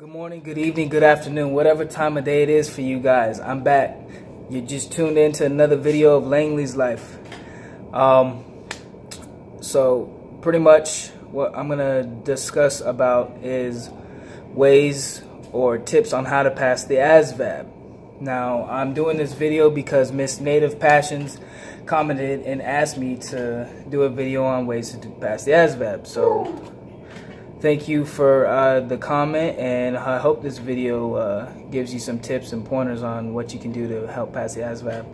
Good morning, good evening, good afternoon, whatever time of day it is for you guys. I'm back. You just tuned in to another video of Langley's Life. So pretty much what I'm gonna discuss about is ways or tips on how to pass the ASVAB. Now, I'm doing this video because Miss Native Passions commented and asked me to do a video on ways to pass the ASVAB. So thank you for the comment, and I hope this video gives you some tips and pointers on what you can do to help pass the ASVAB.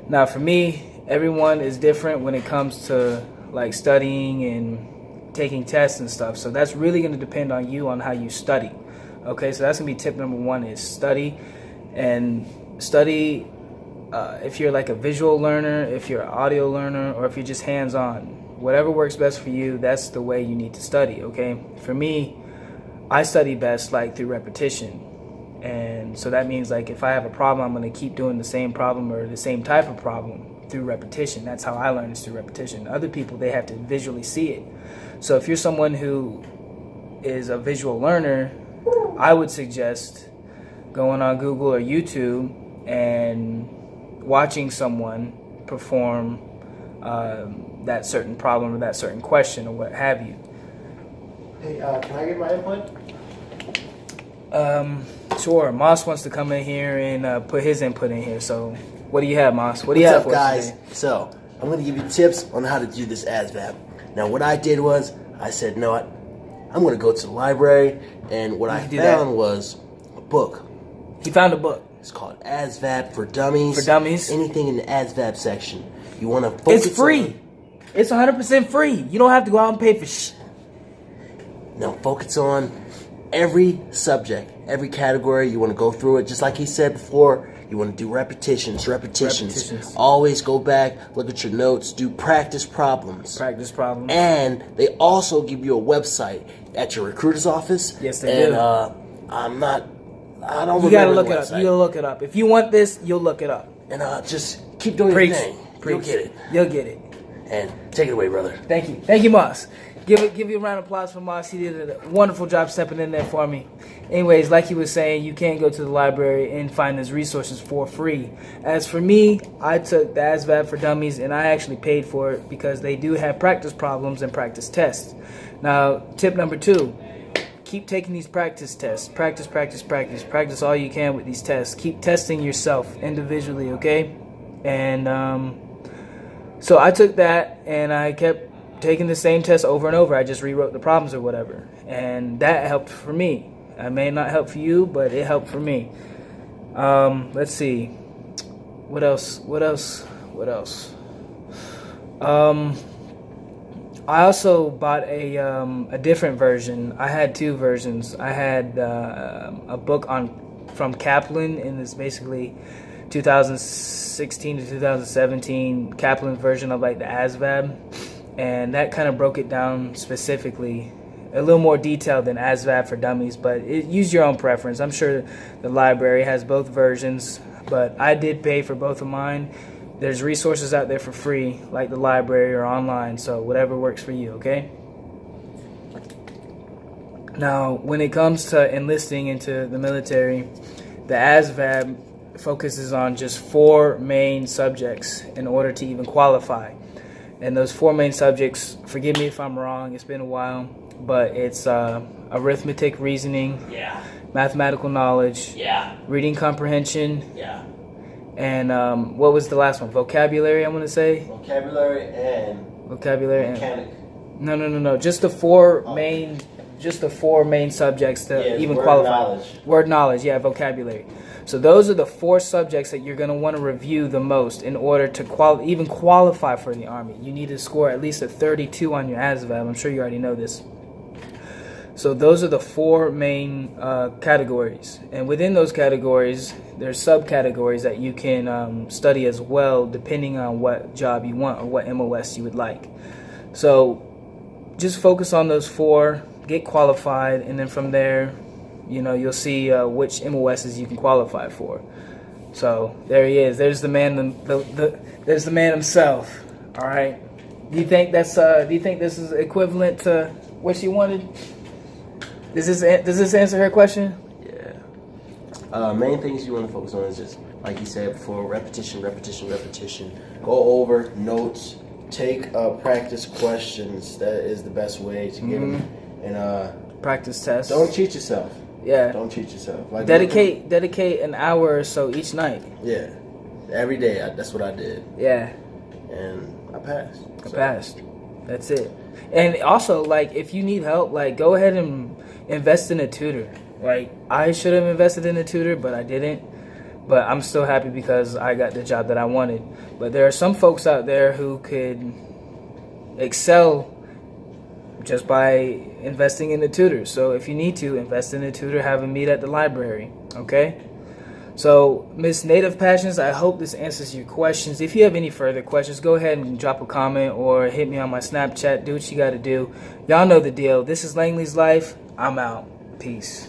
Now, for me, everyone is different when it comes to like studying and taking tests and stuff. So that's really going to depend on you on how you study. Okay, so that's going to be tip number one, is study. And study if you're like a visual learner, if you're an audio learner, or if you're just hands-on. Whatever works best for you, that's the way you need to study, okay? For me, I study best like through repetition. And so that means like if I have a problem, I'm going to keep doing the same problem or the same type of problem through repetition. That's how I learn, is through repetition. Other people, they have to visually see it. So if you're someone who is a visual learner, I would suggest going on Google or YouTube and watching someone perform that certain problem or that certain question or what have you. Hey, can I get my input? Sure. Moss wants to come in here and put his input in here. So what do you have, Moss? What do you have for us today? So I'm going to give you tips on how to do this ASVAB. Now, what I did was I said, you know what? I'm going to go to the library, and what I found was a book. He found a book. It's called ASVAB for Dummies. For Dummies. Anything in the ASVAB section. You want to focus. It's free. It's 100% free. You don't have to go out and pay for No, focus on every subject, every category. You want to go through it. Just like he said before, you want to do repetitions. Always go back, look at your notes, do practice problems. And they also give you a website at your recruiter's office. Yes, they do. I don't remember. You gotta look it up. You gotta look it up. If you want this, you'll look it up. And just keep doing your thing. You'll get it. You'll get it. And take it away, brother. Thank you. Thank you, Moss. Give you a round of applause for Moss. He did a wonderful job stepping in there for me. Anyways, like he was saying, you can go to the library and find his resources for free. As for me, I took the ASVAB for Dummies, and I actually paid for it because they do have practice problems and practice tests. Now, tip number two, keep taking these practice tests. Practice all you can with these tests. Keep testing yourself individually, okay? And so I took that, and I kept taking the same test over and over. I just rewrote the problems or whatever, and that helped for me. It may not help for you, but it helped for me. Let's see, what else? I also bought a different version. I had two versions. I had a book from Kaplan, and it's basically 2016 to 2017 Kaplan version of like the ASVAB, and that kind of broke it down specifically, a little more detailed than ASVAB for Dummies, but use your own preference. I'm sure the library has both versions, but I did pay for both of mine. There's resources out there for free, like the library or online, so whatever works for you, okay? Now, when it comes to enlisting into the military, the ASVAB focuses on just 4 main subjects in order to even qualify. And those 4 main subjects, forgive me if I'm wrong, it's been a while, but it's arithmetic, reasoning, mathematical knowledge, reading comprehension, and what was the last one? Vocabulary, I want to say? Vocabulary and mechanic. No. Just the 4 main subjects to even qualify. Word knowledge, yeah, vocabulary. So those are the 4 subjects that you're going to want to review the most in order to even qualify for the Army. You need to score at least a 32 on your ASVAB. I'm sure you already know this. So those are the 4 main categories. And within those categories, there's subcategories that you can study as well, depending on what job you want or what MOS you would like. So just focus on those 4, get qualified, and then from there, you'll see which MOSs you can qualify for. So there he is. There's the man. There's the man himself. All right. Do you think this is equivalent to what she wanted? Does this answer her question? Main things you want to focus on is just, like you said before, repetition. Go over notes. Take practice questions. That is the best way to get them. And practice tests. Don't cheat yourself. Yeah. Don't cheat yourself. Like dedicate an hour or so each night. Yeah. Every day. That's what I did. Yeah. And I passed. I passed. That's it. And also, like, if you need help, like, go ahead and invest in a tutor. Like, I should have invested in a tutor, but I didn't. But I'm still happy because I got the job that I wanted. But there are some folks out there who could excel just by investing in a tutor. So if you need to, invest in a tutor, have a meet at the library, okay? So, Miss Native Passions, I hope this answers your questions. If you have any further questions, go ahead and drop a comment or hit me on my Snapchat. Do what you got to do. Y'all know the deal. This is Langley's Life. I'm out. Peace.